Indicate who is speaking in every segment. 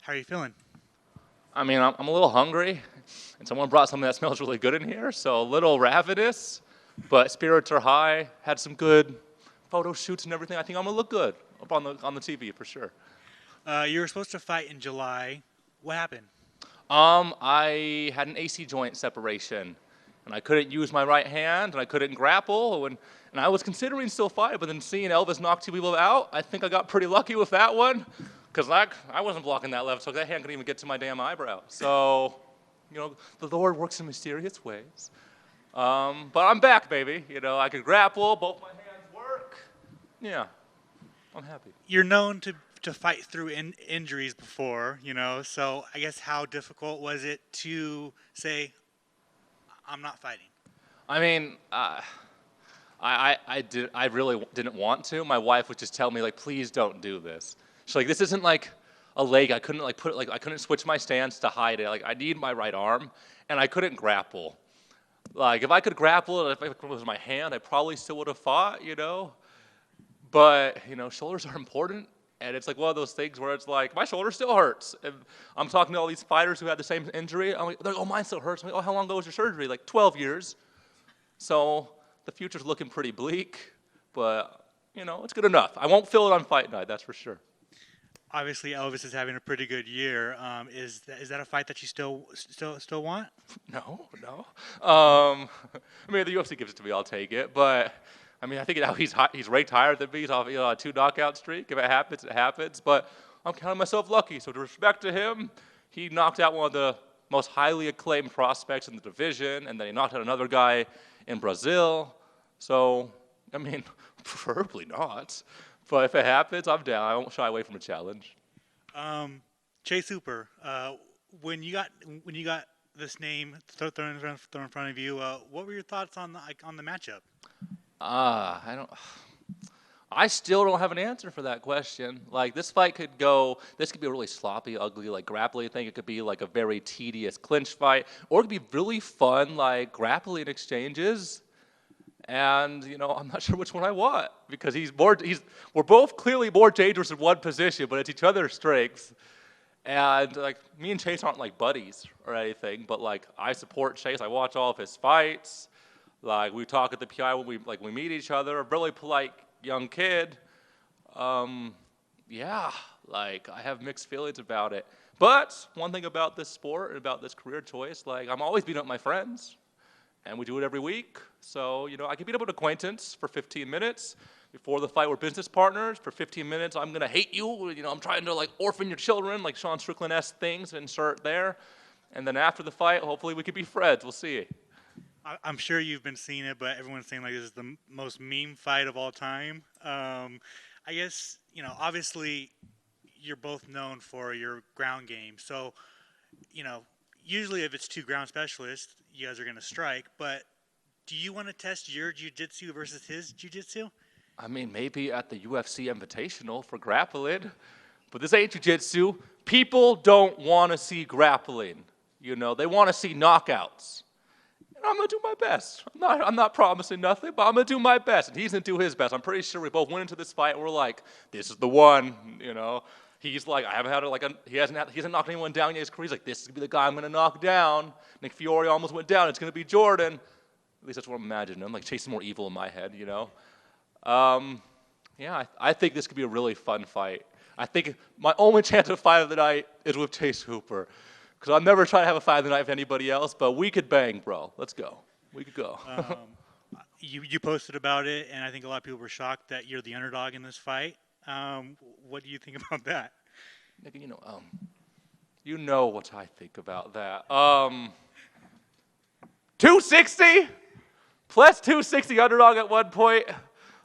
Speaker 1: How are you feeling?
Speaker 2: I mean, I'm a little hungry, and someone brought something that smells really good in here, so a little ravenous, but spirits are high. Had some good photo shoots and everything. I think I'm gonna look good up on the TV for sure.
Speaker 1: You were supposed to fight in July. What happened?
Speaker 2: I had an AC joint separation, and I couldn't use my right hand, and I couldn't grapple, and I was considering still fight, but then seeing Elvis knock two people out, I think I got pretty lucky with that one, because I wasn't blocking that left hook. That hand couldn't even get to my damn eyebrow. So, the Lord works in mysterious ways. But I'm back, baby. I could grapple, both my hands work. Yeah, I'm happy.
Speaker 1: You're known to fight through injuries before, so I guess how difficult was it to say, I'm not fighting?
Speaker 2: I mean, I really didn't want to. My wife would just tell me like, please don't do this. She's like, this isn't like a leg. I couldn't like put it like I couldn't switch my stance to hide it. Like I need my right arm, and I couldn't grapple. Like if I could grapple, if it was my hand, I probably still would have fought. But shoulders are important, and it's like one of those things where it's like my shoulder still hurts. And I'm talking to all these fighters who had the same injury. They're like, oh, mine still hurts. I'm like, oh, how long ago was your surgery? Like 12 years. So the future's looking pretty bleak, but it's good enough. I won't feel it on fight night, that's for sure.
Speaker 1: Obviously, Elvis is having a pretty good year. Is that a fight that you still want?
Speaker 2: No, no. I mean, if the UFC gives it to me, I'll take it. But I mean, I think now he's ranked higher than me. He's off a 2 knockout streak. If it happens, it happens. But I'm counting myself lucky. So to respect to him, he knocked out one of the most highly acclaimed prospects in the division, and then he knocked out another guy in Brazil. So I mean, preferably not. But if it happens, I'm down. I won't shy away from a challenge.
Speaker 1: Chase Hooper. When you got this name thrown in front of you, what were your thoughts on the matchup?
Speaker 2: I don't. I still don't have an answer for that question. Like this fight could go. This could be a really sloppy, ugly, like grappling thing. It could be like a very tedious clinch fight, or it could be really fun, like grappling exchanges. And I'm not sure which one I want because we're both clearly more dangerous in one position, but it's each other's strengths. And like me and Chase aren't like buddies or anything, but like I support Chase. I watch all of his fights. Like we talk at the PI when we meet each other. A really polite young kid. Yeah, like I have mixed feelings about it. But one thing about this sport and about this career choice, like I'm always beating up my friends. And we do it every week. So, I can beat up an acquaintance for 15 minutes. Before the fight, we're business partners. For 15 minutes, I'm going to hate you. I'm trying to, like, orphan your children, like Sean Strickland-esque things, insert there. And then after the fight, hopefully we could be friends. We'll see.
Speaker 1: I'm sure you've been seeing it, but everyone's saying, like, this is the most meme fight of all time. I guess, obviously you're both known for your ground game. So, usually if it's two ground specialists, you guys are going to strike, but do you want to test your jiu-jitsu versus his jiu-jitsu?
Speaker 2: I mean, maybe at the UFC Invitational for grappling, but this ain't jiu-jitsu. People don't want to see grappling. They want to see knockouts. And I'm going to do my best. I'm not promising nothing, but I'm going to do my best, and he's going to do his best. I'm pretty sure we both went into this fight, and we're like, this is the one, He's like, he hasn't knocked anyone down yet in his career. He's like, this is going to be the guy I'm going to knock down. Nick Fiore almost went down. It's going to be Jordan. At least that's what I'm imagining. I'm like chasing more evil in my head, Yeah, I think this could be a really fun fight. I think my only chance of fight of the night is with Chase Hooper. Because I'll never try to have a fight of the night with anybody else, but we could bang, bro. Let's go. We could go.
Speaker 1: You posted about it, and I think a lot of people were shocked that you're the underdog in this fight. What do you think about that?
Speaker 2: Nigga, you know what I think about that. 260 plus 260 underdog at one point.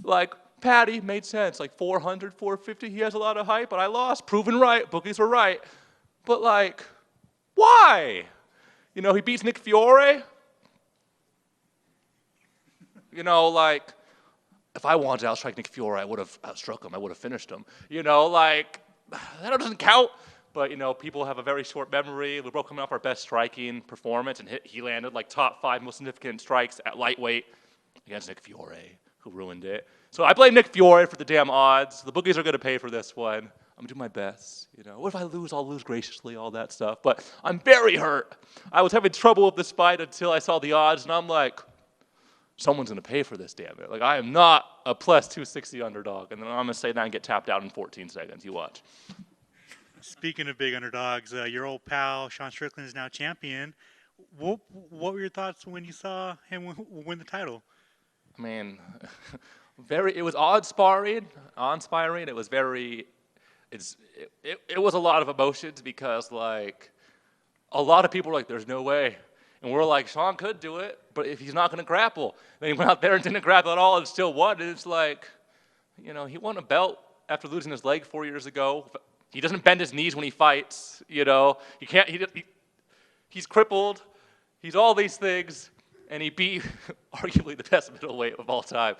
Speaker 2: Like Patty made sense. Like 400, 450. He has a lot of hype, but I lost. Proven right. Bookies were right. But like, why? He beats Nick Fiore. Like. If I wanted to outstrike Nick Fiore, I would have outstruck him. I would have finished him. Like, that doesn't count. But, people have a very short memory. We're both coming off our best striking performance, and he landed like top 5 most significant strikes at lightweight against Nick Fiore, who ruined it. So I blame Nick Fiore for the damn odds. The bookies are going to pay for this one. I'm gonna do my best. What if I lose? I'll lose graciously, all that stuff. But I'm very hurt. I was having trouble with this fight until I saw the odds, and I'm like, someone's gonna pay for this, damn it. Like, I am not a plus 260 underdog, and then I'm gonna say that and get tapped out in 14 seconds. You watch.
Speaker 1: Speaking of big underdogs, your old pal Sean Strickland is now champion. What were your thoughts when you saw him win the title?
Speaker 2: I mean, it was awe-inspiring. It was it was a lot of emotions because, like, a lot of people were like, there's no way. And we're like, Sean could do it, but if he's not going to grapple. Then he went out there and didn't grapple at all and still won. And it's like, he won a belt after losing his leg 4 years ago. He doesn't bend his knees when he fights, He can't, he's crippled. He's all these things. And he beat arguably the best middleweight of all time.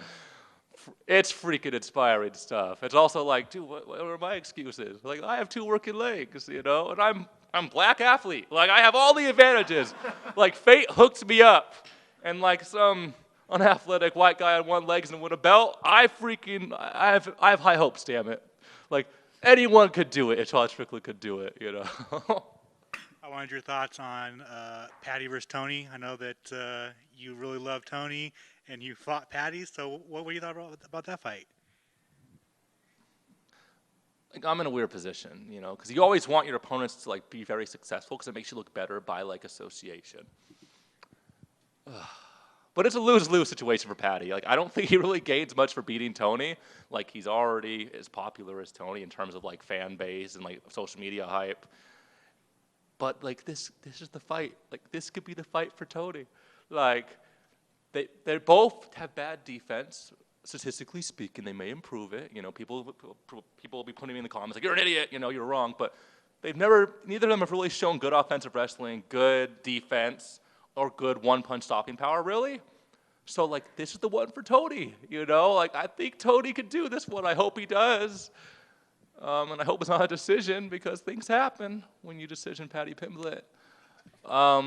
Speaker 2: It's freaking inspiring stuff. It's also like, dude, what are my excuses? Like, I have 2 working legs, and I'm black athlete. Like, I have all the advantages. Like, fate hooked me up, and like some unathletic white guy on 1 leg and win a belt. I have high hopes. Damn it! Like, anyone could do it if Todd Strickland could do it.
Speaker 1: I wanted your thoughts on Patty versus Tony. I know that you really love Tony and you fought Patty. So what do you thought about that fight?
Speaker 2: Like, I'm in a weird position, because you always want your opponents to like be very successful because it makes you look better by like association. But it's a lose-lose situation for Patty. Like, I don't think he really gains much for beating Tony. Like, he's already as popular as Tony in terms of like fan base and like social media hype. But like this is the fight. Like, this could be the fight for Tony. Like, they both have bad defense. Statistically speaking, they may improve it. People will be putting me in the comments like, you're an idiot. You're wrong. But neither of them have really shown good offensive wrestling, good defense, or good one-punch stopping power, really. So like, this is the one for Tony. Like, I think Tony could do this one. I hope he does. And I hope it's not a decision because things happen when you decision Patty Pimblett. I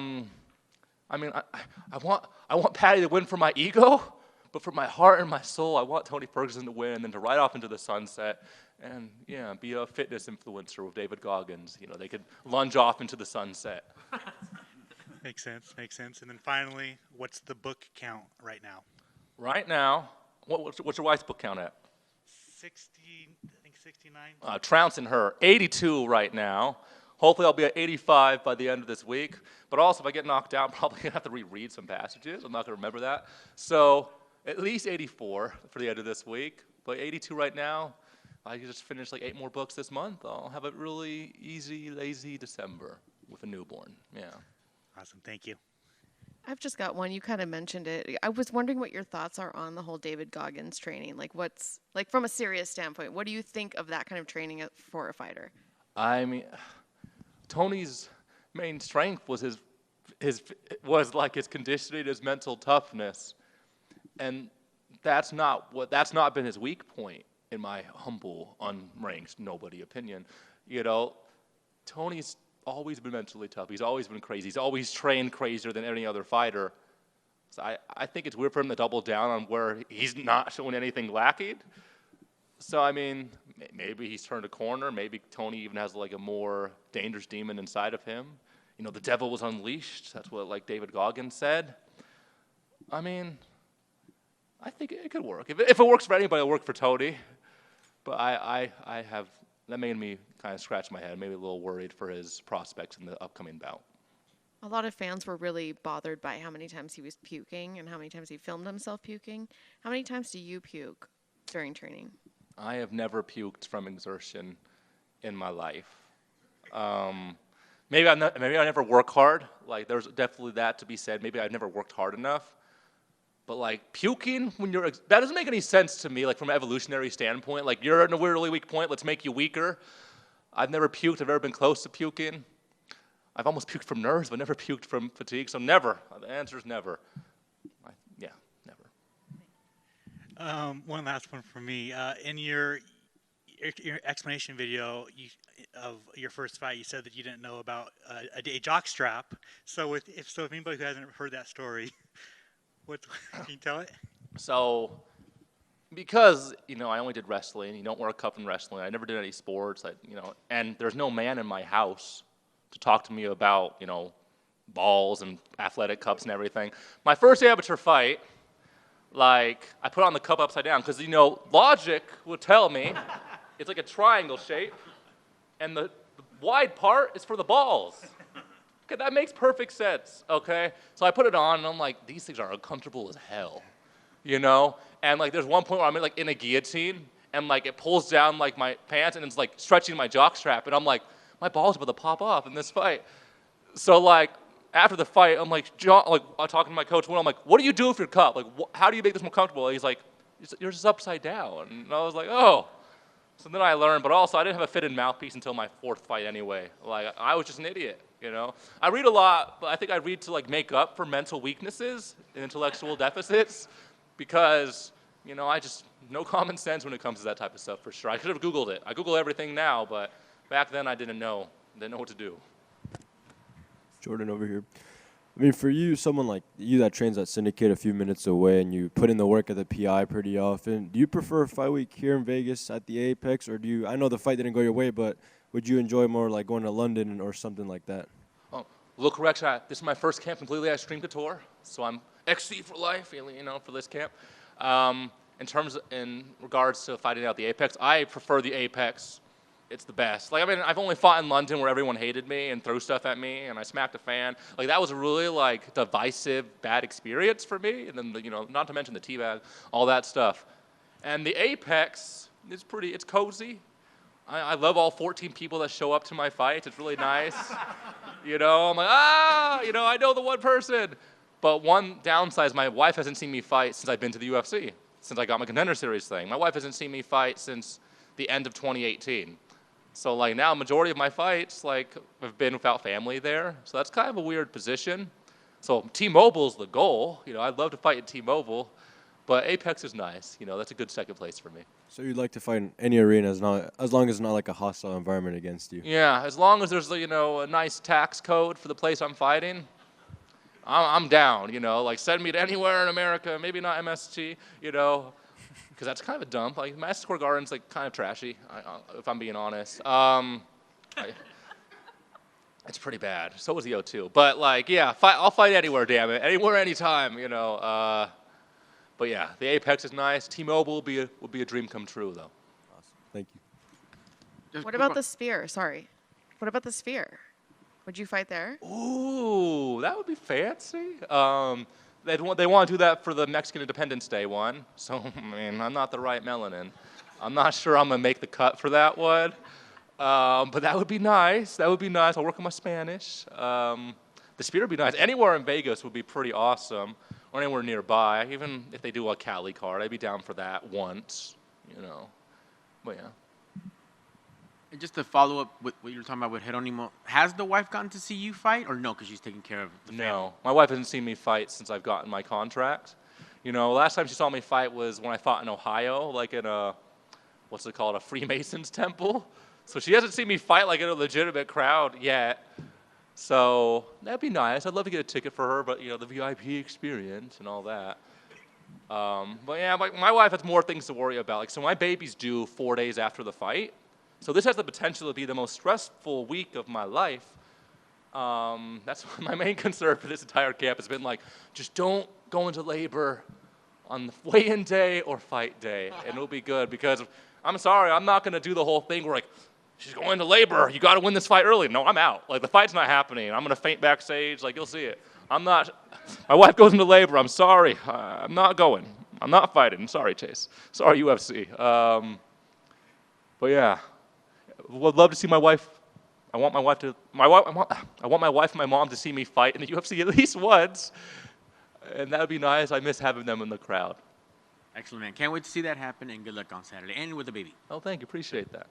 Speaker 2: mean, I want Patty to win for my ego, but for my heart and my soul, I want Tony Ferguson to win and then to ride off into the sunset and, be a fitness influencer with David Goggins. They could lunge off into the sunset.
Speaker 1: Makes sense. And then finally, what's the book count right now?
Speaker 2: Right now, what's your wife's book count at?
Speaker 1: 60, I think 69.
Speaker 2: Trouncing her, 82 right now. Hopefully I'll be at 85 by the end of this week. But also, if I get knocked out, I'm probably going to have to reread some passages. I'm not going to remember that. So at least 84 for the end of this week. But 82 right now. I just finished like 8 more books this month. I'll have a really easy, lazy December with a newborn. Yeah.
Speaker 1: Awesome. Thank you.
Speaker 3: I've just got one. You kind of mentioned it. I was wondering what your thoughts are on the whole David Goggins training. Like, what's, like, from a serious standpoint, what do you think of that kind of training for a fighter?
Speaker 2: I mean, Tony's main strength was his conditioning, his mental toughness, and that's not been his weak point in my humble, unranked, nobody opinion. Tony's always been mentally tough. He's always been crazy. He's always trained crazier than any other fighter. So I think it's weird for him to double down on where he's not showing anything lacking. So, I mean, maybe he's turned a corner. Maybe Tony even has like a more dangerous demon inside of him. The devil was unleashed. That's what like David Goggins said. I mean, I think it could work. If it works for anybody, it'll work for Tony. But that made me kind of scratch my head, maybe a little worried for his prospects in the upcoming bout.
Speaker 3: A lot of fans were really bothered by how many times he was puking and how many times he filmed himself puking. How many times do you puke during training?
Speaker 2: I have never puked from exertion in my life. Maybe I never work hard. Like, there's definitely that to be said. Maybe I've never worked hard enough. But like, puking when that doesn't make any sense to me. Like, from an evolutionary standpoint, like, you're in a really weak point. Let's make you weaker. I've never puked. I've never been close to puking. I've almost puked from nerves, but never puked from fatigue. So never. The answer is never. Never.
Speaker 1: One last one for me. In your explanation video of your first fight, you said that you didn't know about a jock strap. So if anybody who hasn't heard that story, can you tell it?
Speaker 2: So because, I only did wrestling. You don't wear a cup in wrestling. I never did any sports. And there's no man in my house to talk to me about, balls and athletic cups and everything. My first amateur fight, I put on the cup upside down because, logic would tell me it's like a triangle shape, and the wide part is for the balls. Okay, that makes perfect sense, okay? So I put it on, and I'm like, these things are uncomfortable as hell, And, there's one point where I'm in a guillotine, and, it pulls down, my pants, and it's, stretching my jock strap, and I'm like, my balls are about to pop off in this fight. So, after the fight, I'm I'm talking to my coach, I'm like, what do you do with your cup? How do you make this more comfortable? And he's like, you're just upside down. And I was like, oh. So then I learned, but also I didn't have a fitted mouthpiece until my fourth fight anyway. I was just an idiot, I read a lot, but I think I read to make up for mental weaknesses and intellectual deficits because, I just, no common sense when it comes to that type of stuff for sure. I could have Googled it. I Google everything now, but back then I didn't know what to do.
Speaker 4: Jordan over here. I mean, for you, someone like you that trains at Syndicate a few minutes away and you put in the work at the PI pretty often, do you prefer fight week here in Vegas at the Apex, or I know the fight didn't go your way, but would you enjoy more going to London or something like that?
Speaker 2: Oh, little correction, this is my first camp completely at Stream Couture, so I'm XC for life, for this camp. In regards to fighting out the Apex, I prefer the Apex. It's the best. I've only fought in London where everyone hated me and threw stuff at me, and I smacked a fan. That was a really, divisive, bad experience for me. And then, not to mention the teabag, all that stuff. And the Apex is it's cozy. I love all 14 people that show up to my fights. It's really nice. I'm like, I know the one person. But one downside is my wife hasn't seen me fight since I've been to the UFC, since I got my Contender Series thing. My wife hasn't seen me fight since the end of 2018. So now majority of my fights have been without family there. So that's kind of a weird position. So T-Mobile's the goal. I'd love to fight at T-Mobile, but Apex is nice. That's a good second place for me.
Speaker 4: So you'd like to fight in any arena as long as it's not a hostile environment against you?
Speaker 2: Yeah, as long as there's a nice tax code for the place I'm fighting, I'm down. Send me to anywhere in America, maybe not MSG, because that's kind of a dump. Madison Square Garden's kind of trashy, if I'm being honest. It's pretty bad. So was the O2. But I'll fight anywhere, damn it, anywhere, anytime. But yeah, the Apex is nice. T-Mobile would be a dream come true, though.
Speaker 4: Awesome. Thank you.
Speaker 3: What about the Sphere? Sorry. What about the Sphere? Would you fight there?
Speaker 2: Ooh, that would be fancy. They want to do that for the Mexican Independence Day one. So, I'm not the right melanin. I'm not sure I'm going to make the cut for that one. But that would be nice. I'll work on my Spanish. The Sphere would be nice. Anywhere in Vegas would be pretty awesome, or anywhere nearby. Even if they do a Cali card, I'd be down for that once, But yeah.
Speaker 5: And just to follow up with what you were talking about with Jeronimo, has the wife gotten to see you fight, or no, because she's taking care of the family?
Speaker 2: No, my wife hasn't seen me fight since I've gotten my contract. Last time she saw me fight was when I fought in Ohio, in a, what's it called, a Freemasons temple. So she hasn't seen me fight in a legitimate crowd yet. So that'd be nice. I'd love to get a ticket for her, but the VIP experience and all that. But yeah, my wife has more things to worry about. So my baby's due 4 days after the fight. So this has the potential to be the most stressful week of my life. That's my main concern for this entire camp has been just don't go into labor on the weigh-in day or fight day, and it'll be good because I'm sorry, I'm not going to do the whole thing where she's going into labor, you got to win this fight early. No, I'm out. The fight's not happening. I'm going to faint backstage. You'll see it. My wife goes into labor. I'm sorry. I'm not going. I'm not fighting. I'm sorry, Chase. Sorry, UFC. But yeah. Would love to see my wife. I want my wife and my mom to see me fight in the UFC at least once, and that would be nice. I miss having them in the crowd.
Speaker 5: Excellent, man. Can't wait to see that happen, and good luck on Saturday, and with the baby.
Speaker 2: Oh, thank you. Appreciate that.